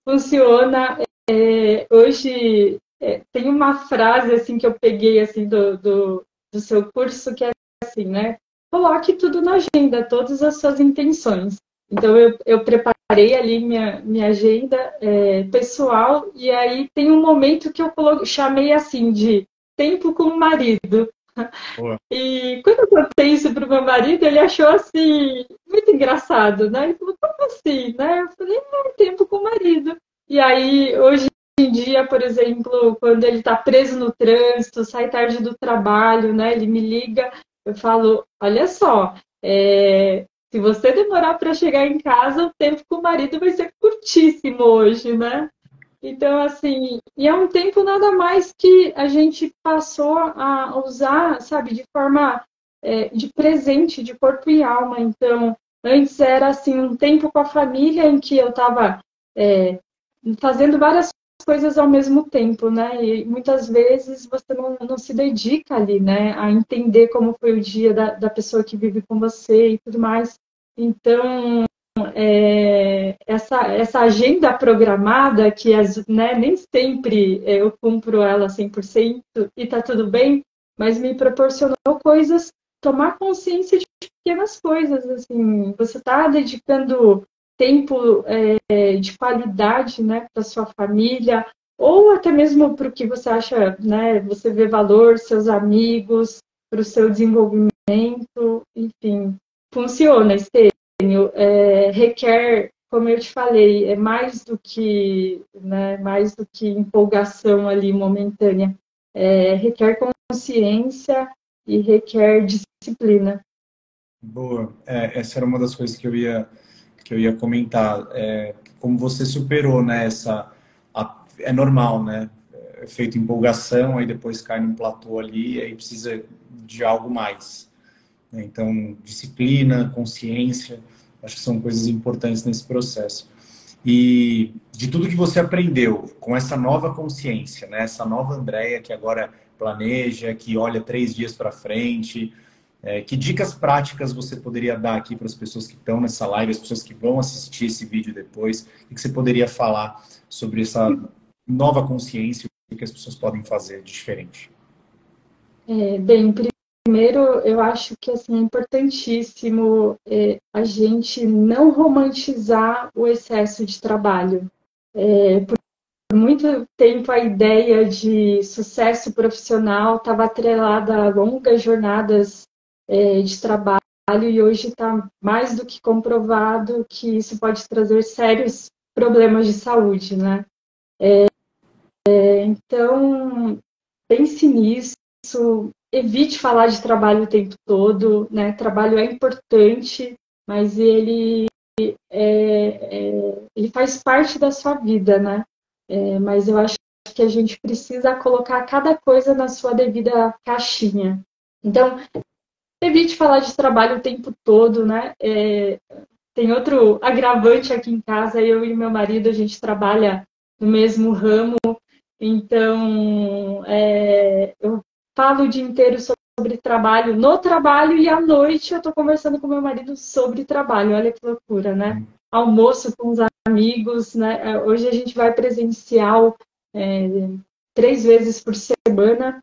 Funciona. Hoje, tem uma frase assim que eu peguei assim do seu curso que é assim, né? Coloque tudo na agenda, todas as suas intenções. Então, eu preparei ali minha agenda pessoal, e aí tem um momento que eu chamei assim de tempo com o marido. Boa. E quando eu contei isso para o meu marido, ele achou assim, muito engraçado, né? Ele falou, como assim, né? Eu falei, tempo com o marido. E aí, hoje em dia, por exemplo, quando ele está preso no trânsito, sai tarde do trabalho, né? Ele me liga, eu falo, olha só, se você demorar para chegar em casa, o tempo com o marido vai ser curtíssimo hoje, né? Então, assim, e é um tempo nada mais que a gente passou a usar, sabe, de forma de presente, de corpo e alma. Então, antes era, assim, um tempo com a família em que eu estava fazendo várias coisas ao mesmo tempo, né? E muitas vezes você não se dedica ali, né, a entender como foi o dia da pessoa que vive com você e tudo mais. Então, essa agenda programada, que né, nem sempre eu cumpro ela 100% e está tudo bem, mas me proporcionou coisas, tomar consciência de pequenas coisas, assim, você está dedicando tempo de qualidade, né, para sua família, ou até mesmo para o que você acha, né, você vê valor, seus amigos, para o seu desenvolvimento, enfim, funciona, requer, como eu te falei, é mais do que, né, mais do que empolgação ali momentânea. Requer consciência e requer disciplina. Boa. Essa era uma das coisas que eu ia comentar. Como você superou, né? É normal, né? É feito empolgação, aí depois cai num platô ali, aí precisa de algo mais, né? Então, disciplina, consciência, acho que são coisas importantes nesse processo. E de tudo que você aprendeu com essa nova consciência, né? Essa nova Andréia que agora planeja, que olha 3 dias para frente, que dicas práticas você poderia dar aqui para as pessoas que estão nessa live, as pessoas que vão assistir esse vídeo depois? O que você poderia falar sobre essa nova consciência e o que as pessoas podem fazer de diferente? Bem, primeiro, eu acho que assim, é importantíssimo a gente não romantizar o excesso de trabalho. Por muito tempo, a ideia de sucesso profissional estava atrelada a longas jornadas de trabalho, e hoje está mais do que comprovado que isso pode trazer sérios problemas de saúde, né? Então, pense nisso, evite falar de trabalho o tempo todo, né? Trabalho é importante, mas ele faz parte da sua vida, né? Mas eu acho que a gente precisa colocar cada coisa na sua devida caixinha. Então, evite falar de trabalho o tempo todo, né? Tem outro agravante aqui em casa, eu e meu marido, a gente trabalha no mesmo ramo, então eu falo o dia inteiro sobre trabalho, no trabalho, e à noite eu estou conversando com meu marido sobre trabalho. Olha que loucura, né? Almoço com os amigos, né? Hoje a gente vai presencial 3 vezes por semana,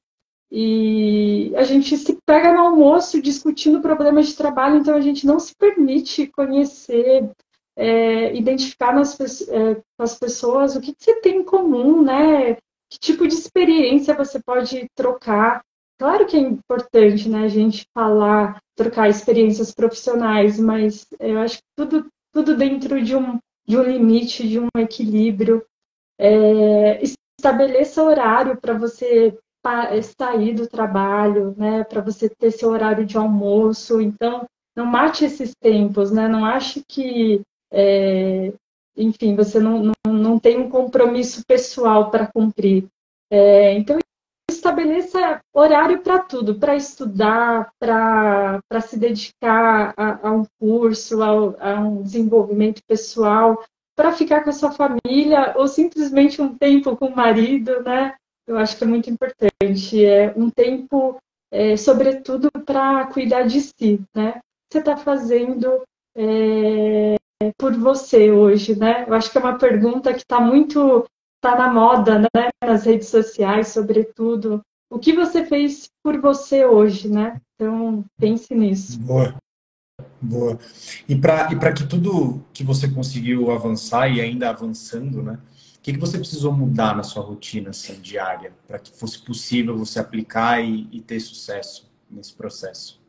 E a gente se pega no almoço discutindo problemas de trabalho, então a gente não se permite conhecer, identificar com as pessoas o que você tem em comum, né? Que tipo de experiência você pode trocar. Claro que é importante, né, a gente falar, trocar experiências profissionais, mas eu acho que tudo dentro de um limite, de um equilíbrio. Estabeleça horário para você sair do trabalho, né, para você ter seu horário de almoço. Então, não mate esses tempos, né? Não ache que, enfim, você não tem um compromisso pessoal para cumprir. Então, estabeleça horário para tudo, para estudar, para se dedicar a um curso, a um desenvolvimento pessoal, para ficar com a sua família, ou simplesmente um tempo com o marido, né? Eu acho que é muito importante. É um tempo, sobretudo, para cuidar de si, né? O que você está fazendo por você hoje, né? Eu acho que é uma pergunta que está na moda, né? Nas redes sociais, sobretudo. O que você fez por você hoje, né? Então, pense nisso. Boa, boa. E para que tudo que você conseguiu avançar e ainda avançando, né? O que você precisou mudar na sua rotina assim, diária para que fosse possível você aplicar e ter sucesso nesse processo?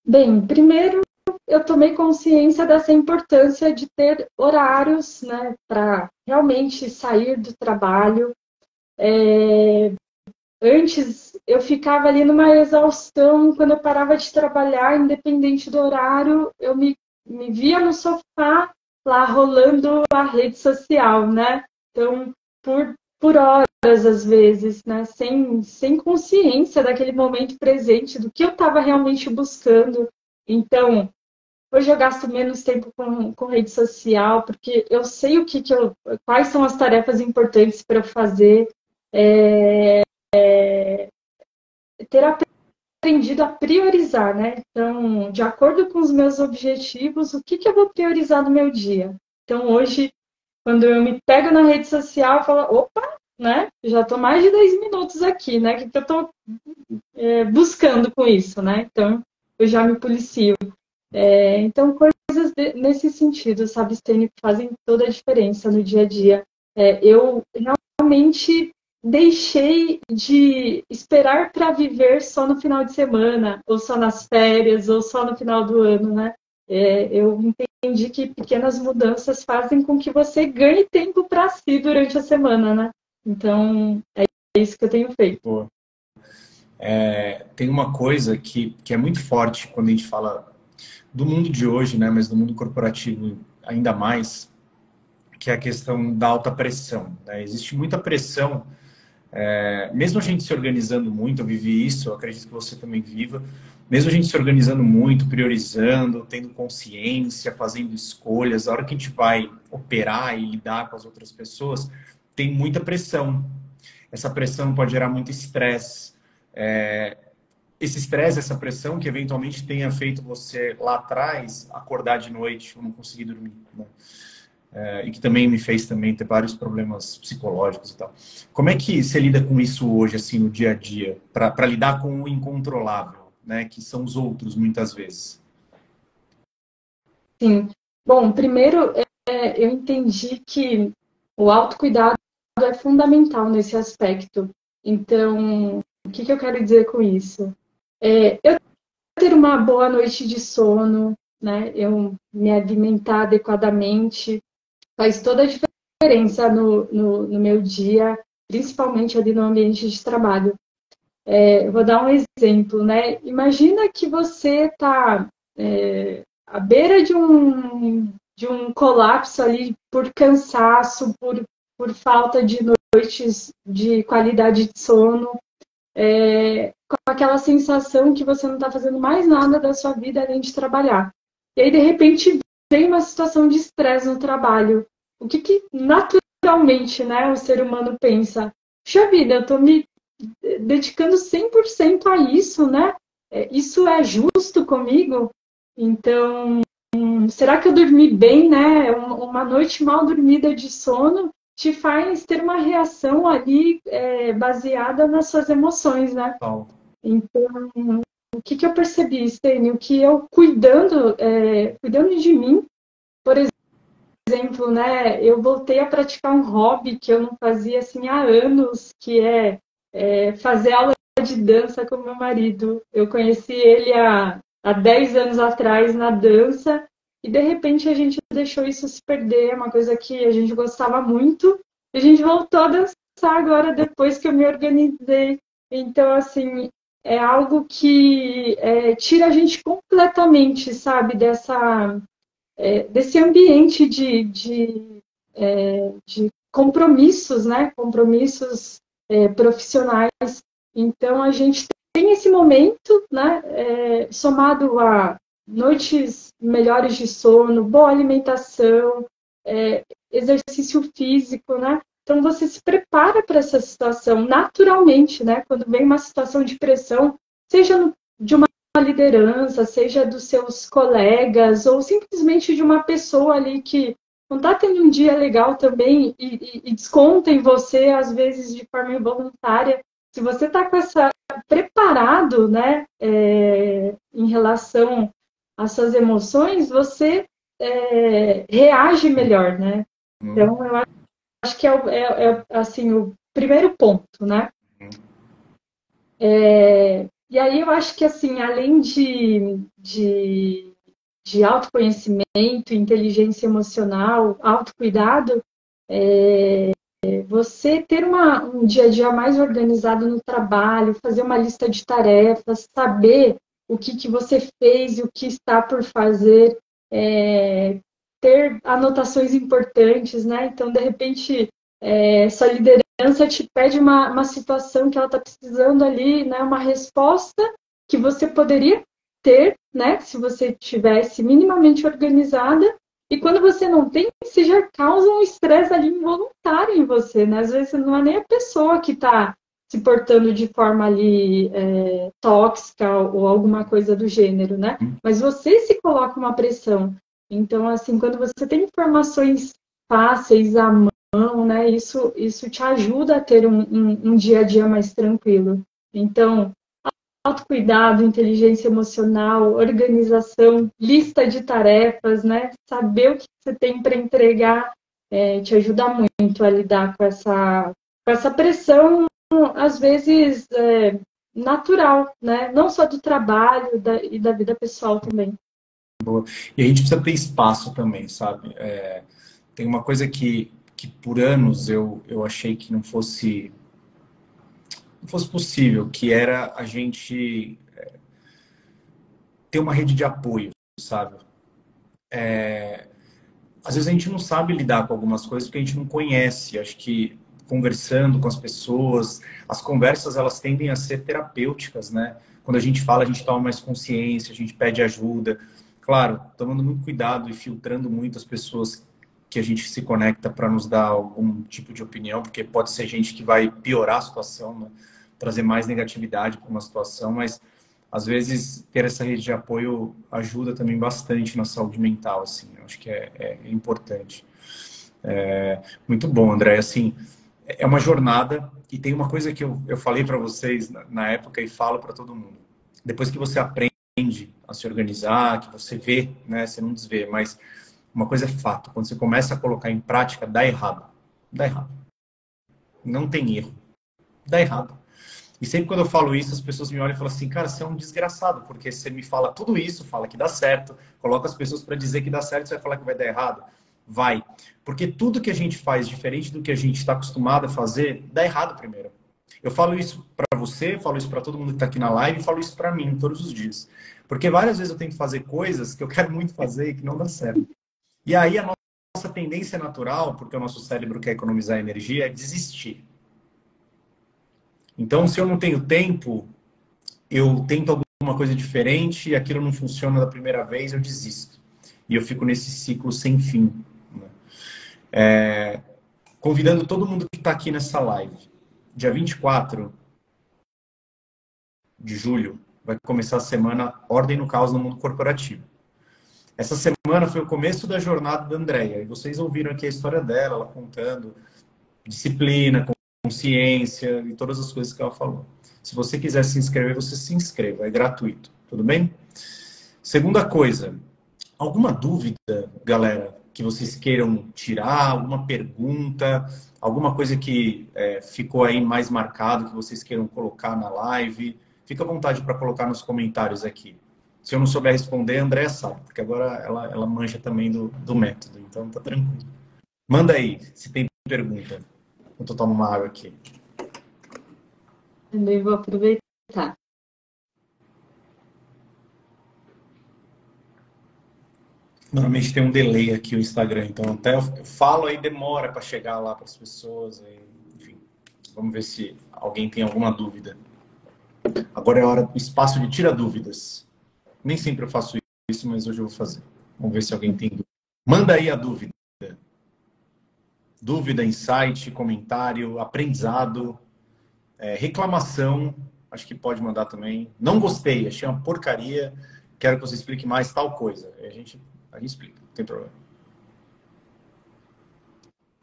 Bem, primeiro eu tomei consciência dessa importância de ter horários, né, para realmente sair do trabalho. Antes eu ficava ali numa exaustão, quando eu parava de trabalhar, independente do horário, eu me via no sofá lá rolando a rede social, né? Então, por horas às vezes, né? Sem consciência daquele momento presente, do que eu estava realmente buscando. Então, hoje eu gasto menos tempo com rede social, porque eu sei quais são as tarefas importantes para eu fazer. Ter aprendido a priorizar, né? Então, de acordo com os meus objetivos, o que eu vou priorizar no meu dia? Então, hoje, quando eu me pego na rede social, eu falo, opa, né? Já estou mais de 10 minutos aqui, né? O que eu estou buscando com isso, né? Então, eu já me policio. Então, coisas nesse sentido, sabe, Stênio, que fazem toda a diferença no dia a dia. Eu realmente deixei de esperar para viver só no final de semana, ou só nas férias, ou só no final do ano, né? Eu entendi que pequenas mudanças fazem com que você ganhe tempo para si durante a semana, né? Então, é isso que eu tenho feito. Boa. Tem uma coisa que é muito forte quando a gente fala do mundo de hoje, né, mas do mundo corporativo ainda mais, que é a questão da alta pressão, né? Existe muita pressão, mesmo a gente se organizando muito, eu vivi isso, eu acredito que você também viva, mesmo a gente se organizando muito, priorizando, tendo consciência, fazendo escolhas, a hora que a gente vai operar e lidar com as outras pessoas, tem muita pressão. Essa pressão pode gerar muito estresse. Esse estresse, essa pressão que eventualmente tenha feito você lá atrás acordar de noite ou não conseguir dormir, né? E que também me fez também ter vários problemas psicológicos e tal. Como é que você lida com isso hoje, assim, no dia a dia, para lidar com o incontrolável, né, que são os outros muitas vezes? Sim. Bom, primeiro, eu entendi que o autocuidado é fundamental nesse aspecto. Então, o que eu quero dizer com isso? Eu ter uma boa noite de sono, né? Eu me alimentar adequadamente, faz toda a diferença no meu dia, principalmente ali no ambiente de trabalho. Eu vou dar um exemplo, né? Imagina que você está à beira de um colapso ali por cansaço, por falta de noites de qualidade de sono, com aquela sensação que você não está fazendo mais nada da sua vida além de trabalhar. E aí, de repente, vem uma situação de estresse no trabalho. O que naturalmente, né, o ser humano pensa? Puxa vida, eu estou me dedicando 100% a isso, né? Isso é justo comigo? Então, será que eu dormi bem, né? Uma noite mal dormida de sono te faz ter uma reação ali baseada nas suas emoções, né? Então, o que eu percebi, Stênio, que eu cuidando de mim, por exemplo, né, eu voltei a praticar um hobby que eu não fazia assim há anos, que é fazer aula de dança com meu marido. Eu conheci ele há 10 anos atrás na dança e de repente a gente deixou isso se perder, é uma coisa que a gente gostava muito e a gente voltou a dançar agora depois que eu me organizei. Então, assim, é algo que tira a gente completamente, sabe, desse ambiente de compromissos, né? Compromissos profissionais. Então, a gente tem esse momento, né? Somado a noites melhores de sono, boa alimentação, exercício físico, né? Então, você se prepara para essa situação naturalmente, né? Quando vem uma situação de pressão, seja de uma liderança, seja dos seus colegas, ou simplesmente de uma pessoa ali que não está tendo um dia legal também e desconta em você, às vezes, de forma involuntária. Se você está com preparado, né, em relação às suas emoções, você reage melhor, né? Então, eu acho que assim, o primeiro ponto, né? E aí eu acho que, assim, além de autoconhecimento, inteligência emocional, autocuidado, você ter um dia a dia mais organizado no trabalho, fazer uma lista de tarefas, saber o que você fez e o que está por fazer, ter anotações importantes, né? Então, de repente, sua liderança te pede uma situação que ela está precisando ali, né? Uma resposta que você poderia ter, né? Se você tivesse minimamente organizada. E quando você não tem, você já causa um estresse ali involuntário em você, né? Às vezes não é nem a pessoa que está se portando de forma ali tóxica ou alguma coisa do gênero, né? Mas você se coloca uma pressão. Então, assim, quando você tem informações fáceis à mão, né? Isso te ajuda a ter um dia a dia mais tranquilo. Então, autocuidado, inteligência emocional, organização, lista de tarefas, né? Saber o que você tem para entregar te ajuda muito a lidar com essa pressão, às vezes, natural, né? Não só do trabalho e da vida pessoal também. Boa. E a gente precisa ter espaço também, sabe? Tem uma coisa que por anos eu achei que não fosse possível, que era a gente ter uma rede de apoio, sabe? Às vezes a gente não sabe lidar com algumas coisas porque a gente não conhece. Acho que conversando com as pessoas, as conversas elas tendem a ser terapêuticas, né? Quando a gente fala, a gente toma mais consciência, a gente pede ajuda. Claro, tomando muito cuidado e filtrando muito as pessoas que a gente se conecta para nos dar algum tipo de opinião, porque pode ser gente que vai piorar a situação, né? Trazer mais negatividade para uma situação, mas às vezes ter essa rede de apoio ajuda também bastante na saúde mental, assim. Eu acho que é importante. Muito bom, André. Assim, é uma jornada e tem uma coisa que eu falei para vocês na época e falo para todo mundo. Depois que você aprende a se organizar, que você vê, né? Você não desvê, mas uma coisa é fato. Quando você começa a colocar em prática, dá errado. Dá errado. Não tem erro. Dá errado. E sempre quando eu falo isso, as pessoas me olham e falam assim, cara, você é um desgraçado, porque você me fala tudo isso, fala que dá certo, coloca as pessoas para dizer que dá certo, você vai falar que vai dar errado? Vai. Porque tudo que a gente faz diferente do que a gente está acostumado a fazer, dá errado primeiro. Eu falo isso para você, falo isso para todo mundo que está aqui na live, falo isso para mim todos os dias. Porque várias vezes eu tento fazer coisas que eu quero muito fazer e que não dá certo. E aí a nossa tendência natural, porque o nosso cérebro quer economizar energia, é desistir. Então, se eu não tenho tempo, eu tento alguma coisa diferente e aquilo não funciona da primeira vez, eu desisto. E eu fico nesse ciclo sem fim. Convidando todo mundo que está aqui nessa live. Dia 24 de julho vai começar a semana Ordem no Caos no Mundo Corporativo. Essa semana foi o começo da jornada da Andrea. E vocês ouviram aqui a história dela, ela contando disciplina, consciência e todas as coisas que ela falou. Se você quiser se inscrever, você se inscreva, é gratuito, tudo bem? Segunda coisa, alguma dúvida, galera, que vocês queiram tirar, alguma pergunta, alguma coisa que ficou aí mais marcado, que vocês queiram colocar na live, fica à vontade para colocar nos comentários aqui. Se eu não souber responder, a Andréa sabe, porque agora ela manja também do método, então tá tranquilo. Manda aí, se tem pergunta. Enquanto eu tomo uma água aqui. Também vou aproveitar. Normalmente tem um delay aqui o Instagram, então até eu falo aí demora para chegar lá para as pessoas. Enfim, vamos ver se alguém tem alguma dúvida. Agora é a hora do espaço de tira dúvidas. Nem sempre eu faço isso, mas hoje eu vou fazer. Vamos ver se alguém tem dúvida. Manda aí a dúvida. Dúvida, insight, comentário, aprendizado, reclamação. Acho que pode mandar também. Não gostei, achei uma porcaria. Quero que você explique mais tal coisa. A gente explica, não tem problema.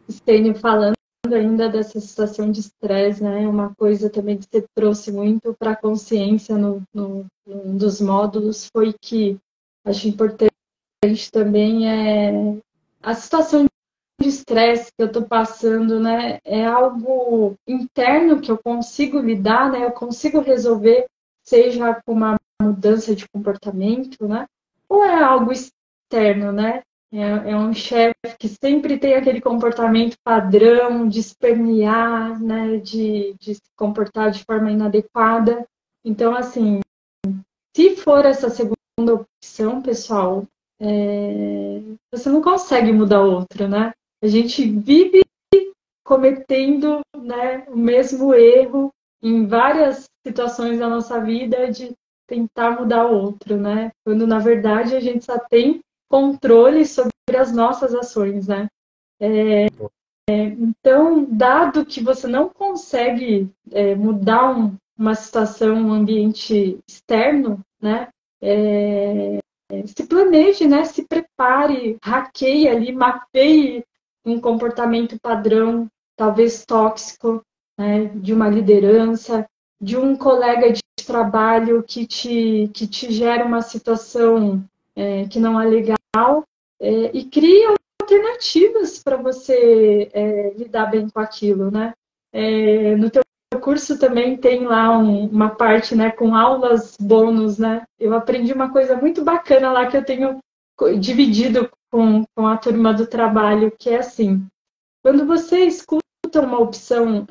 Stênio, falando ainda dessa situação de estresse, né? Uma coisa também que você trouxe muito para a consciência num dos módulos foi que acho importante também a situação de estresse que eu estou passando, né? É algo interno que eu consigo lidar, né? Eu consigo resolver, seja com uma mudança de comportamento, né? Ou é algo externo, né? É um chefe que sempre tem aquele comportamento padrão de espernear, né? De se comportar de forma inadequada. Então, assim, se for essa segunda opção, pessoal, você não consegue mudar outra, né? A gente vive cometendo, né, o mesmo erro em várias situações da nossa vida de tentar mudar o outro, né? Quando, na verdade, a gente só tem controle sobre as nossas ações, né? Então, dado que você não consegue mudar uma situação, um ambiente externo, né? Se planeje, né? Se prepare, hackeie ali, mapeie um comportamento padrão, talvez tóxico, né? De uma liderança, de um colega de trabalho que te gera uma situação que não é legal, e crie alternativas para você lidar bem com aquilo, né? No teu curso também tem lá uma parte, né, com aulas bônus, né? Eu aprendi uma coisa muito bacana lá que eu tenho dividido com a turma do trabalho, que é assim, quando você escuta uma opção,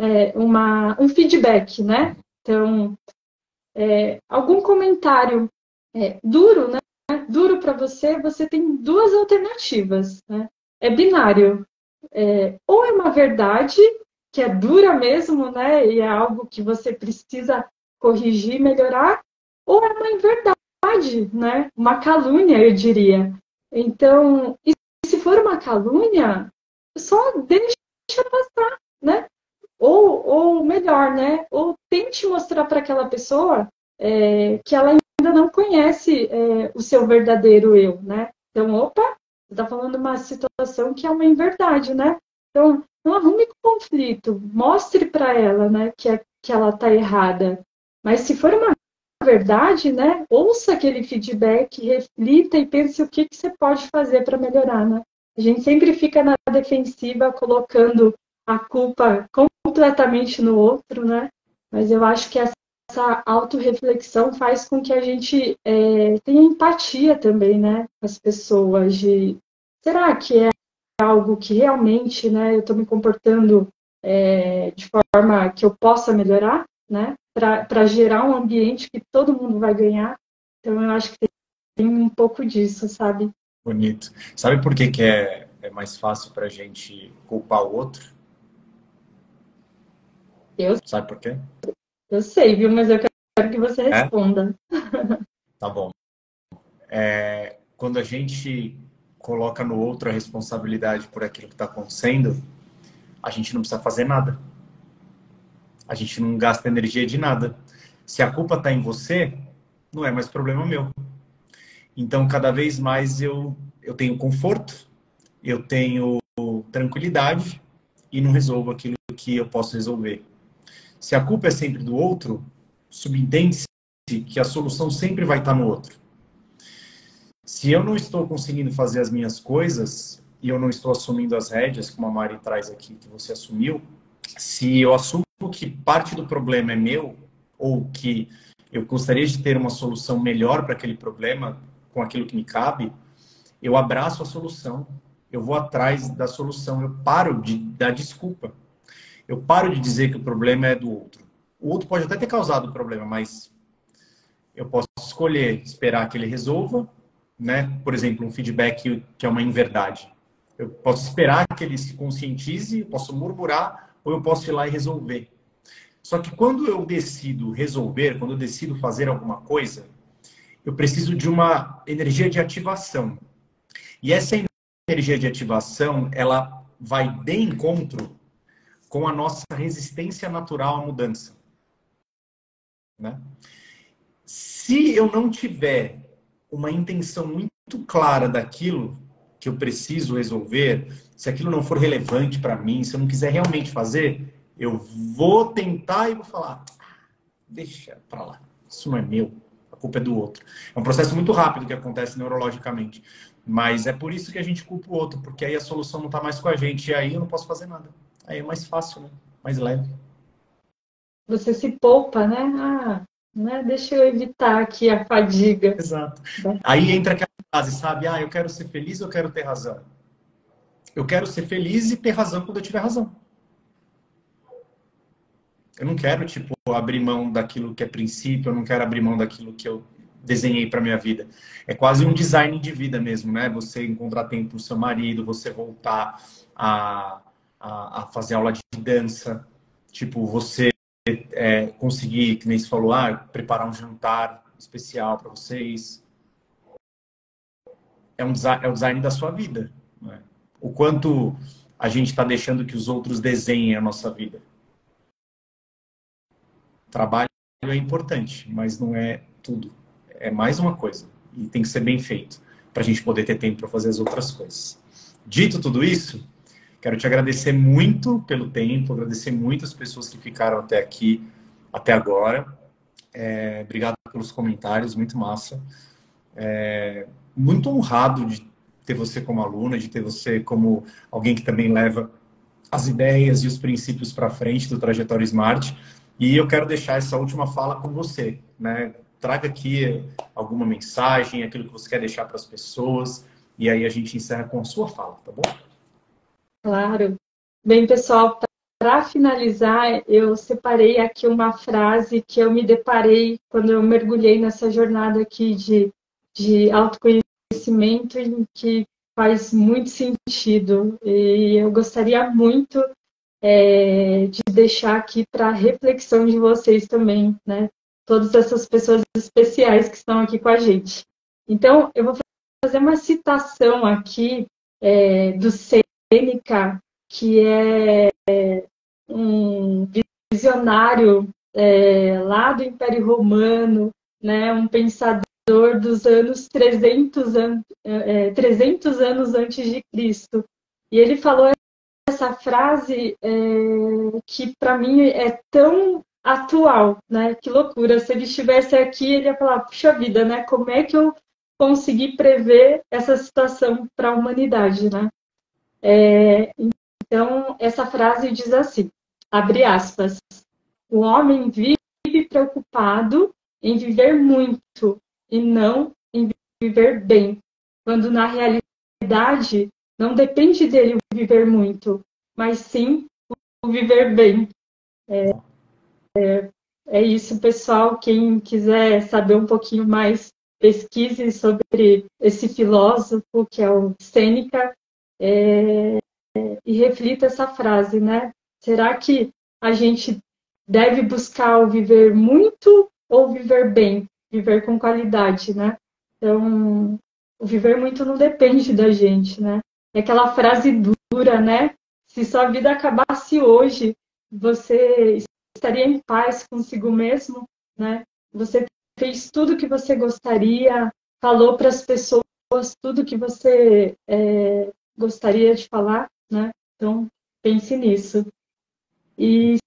um feedback, né? Então, algum comentário duro, né? Duro para você, você tem duas alternativas, né? É binário. Ou é uma verdade, que é dura mesmo, né? E é algo que você precisa corrigir, melhorar, ou é uma inverdade, né? Uma calúnia, eu diria. Então, e se for uma calúnia, só deixa passar, né? Ou melhor, né? Ou tente mostrar para aquela pessoa que ela ainda não conhece o seu verdadeiro eu, né? Então, opa, você está falando uma situação que é uma inverdade, né? Então, não arrume conflito, mostre para ela, né, que ela está errada. Mas se for uma verdade, né, ouça aquele feedback, reflita e pense o que você pode fazer para melhorar, né? A gente sempre fica na defensiva, colocando a culpa completamente no outro, né? Mas eu acho que essa autorreflexão faz com que a gente tenha empatia também, né, com as pessoas, será que é algo que realmente, né, eu estou me comportando de forma que eu possa melhorar, né, para gerar um ambiente que todo mundo vai ganhar. Então, eu acho que tem um pouco disso, sabe? Bonito. Sabe por que é mais fácil para a gente culpar o outro? Sabe por quê? Eu sei, viu? Mas eu quero que você responda. Tá bom. Quando a gente coloca no outro a responsabilidade por aquilo que está acontecendo, a gente não precisa fazer nada. A gente não gasta energia de nada. Se a culpa está em você, não é mais problema meu. Então, cada vez mais eu tenho conforto, eu tenho tranquilidade e não resolvo aquilo que eu posso resolver. Se a culpa é sempre do outro, subentende-se que a solução sempre vai estar no outro. Se eu não estou conseguindo fazer as minhas coisas e eu não estou assumindo as rédeas, como a Mari traz aqui, que você assumiu, se eu assumo que parte do problema é meu, ou que eu gostaria de ter uma solução melhor para aquele problema, com aquilo que me cabe, eu abraço a solução, eu vou atrás da solução, eu paro de dar desculpa. Eu paro de dizer que o problema é do outro. O outro pode até ter causado o problema, mas eu posso escolher esperar que ele resolva, né? Por exemplo, um feedback que é uma inverdade. Eu posso esperar que ele se conscientize, eu posso murmurar, ou eu posso ir lá e resolver. Só que quando eu decido resolver, quando eu decido fazer alguma coisa, eu preciso de uma energia de ativação. E essa energia de ativação, ela vai de encontro com a nossa resistência natural à mudança, né? Se eu não tiver uma intenção muito clara daquilo que eu preciso resolver, se aquilo não for relevante para mim, se eu não quiser realmente fazer, eu vou tentar e vou falar, deixa para lá, isso não é meu, a culpa é do outro. É um processo muito rápido que acontece neurologicamente, mas é por isso que a gente culpa o outro, porque aí a solução não está mais com a gente, e aí eu não posso fazer nada. Aí é mais fácil, né? Mais leve. Você se poupa, né? Né? Deixa eu evitar aqui a fadiga. Exato. Aí entra aquela frase, sabe? Eu quero ser feliz ou eu quero ter razão? Eu quero ser feliz e ter razão quando eu tiver razão. Eu não quero, tipo, abrir mão daquilo que é princípio, eu não quero abrir mão daquilo que eu desenhei para minha vida. É quase um design de vida mesmo, né? Você encontrar tempo pro seu marido, você voltar a fazer aula de dança, tipo, você conseguir, que nem você falou, preparar um jantar especial para vocês. É o design da sua vida, né? O quanto a gente está deixando que os outros desenhem a nossa vida. Trabalho é importante, mas não é tudo. É mais uma coisa. E tem que ser bem feito para a gente poder ter tempo para fazer as outras coisas. Dito tudo isso, quero te agradecer muito pelo tempo, agradecer muito as pessoas que ficaram até aqui, até agora. Obrigado pelos comentários, muito massa. Muito honrado de ter você como aluna, de ter você como alguém que também leva as ideias e os princípios para frente do Trajetória Smart. E eu quero deixar essa última fala com você, né? Traga aqui alguma mensagem, aquilo que você quer deixar para as pessoas, e aí a gente encerra com a sua fala, tá bom? Claro. Bem, pessoal, para finalizar, eu separei aqui uma frase que eu me deparei quando eu mergulhei nessa jornada aqui de autoconhecimento, em que faz muito sentido. E eu gostaria muito de deixar aqui para reflexão de vocês também, né? Todas essas pessoas especiais que estão aqui com a gente. Então, eu vou fazer uma citação aqui do Sêneca, que é um visionário lá do Império Romano, né? Um pensador dos anos 300 anos antes de Cristo. E ele falou essa frase que para mim é tão atual, né? Que loucura! Se ele estivesse aqui, ele ia falar: puxa vida, né? Como é que eu consegui prever essa situação para a humanidade, né? Então, essa frase diz assim, abre aspas, o homem vive preocupado em viver muito e não em viver bem, quando na realidade não depende dele o viver muito, mas sim o viver bem. É isso, pessoal. Quem quiser saber um pouquinho mais, pesquise sobre esse filósofo, que é o Sêneca, e reflita essa frase, né? Será que a gente deve buscar o viver muito ou viver bem? Viver com qualidade, né? Então, o viver muito não depende da gente, né? É aquela frase dura, né? Se sua vida acabasse hoje, você estaria em paz consigo mesmo, né? Você fez tudo que você gostaria, falou para as pessoas tudo que você gostaria de falar, né? Então, pense nisso. E,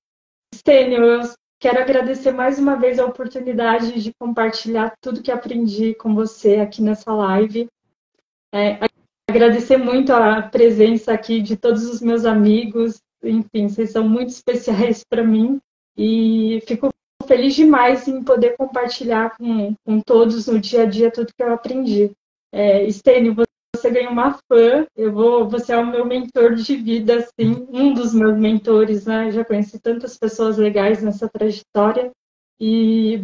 Stênio, eu quero agradecer mais uma vez a oportunidade de compartilhar tudo que aprendi com você aqui nessa live. Agradecer muito a presença aqui de todos os meus amigos. Enfim, vocês são muito especiais para mim. E fico feliz demais em poder compartilhar com todos no dia a dia tudo que eu aprendi. Stênio, você ganhou uma fã, você é o meu mentor de vida, assim, um dos meus mentores, né? Já conheci tantas pessoas legais nessa trajetória e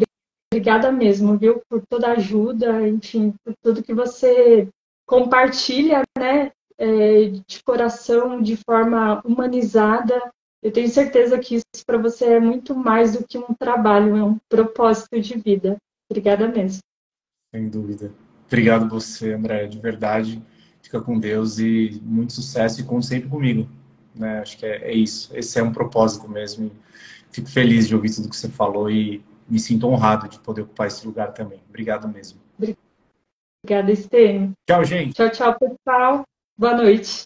obrigada mesmo, viu, por toda a ajuda, enfim, por tudo que você compartilha, né, de coração, de forma humanizada. Eu tenho certeza que isso para você é muito mais do que um trabalho, é um propósito de vida. Obrigada mesmo. Sem dúvida. Obrigado você, André, de verdade. Fica com Deus e muito sucesso e conte sempre comigo. Né? Acho que é isso. Esse é um propósito mesmo. Fico feliz de ouvir tudo que você falou e me sinto honrado de poder ocupar esse lugar também. Obrigado mesmo. Obrigada, Estênio. Tchau, gente. Tchau, tchau, pessoal. Boa noite.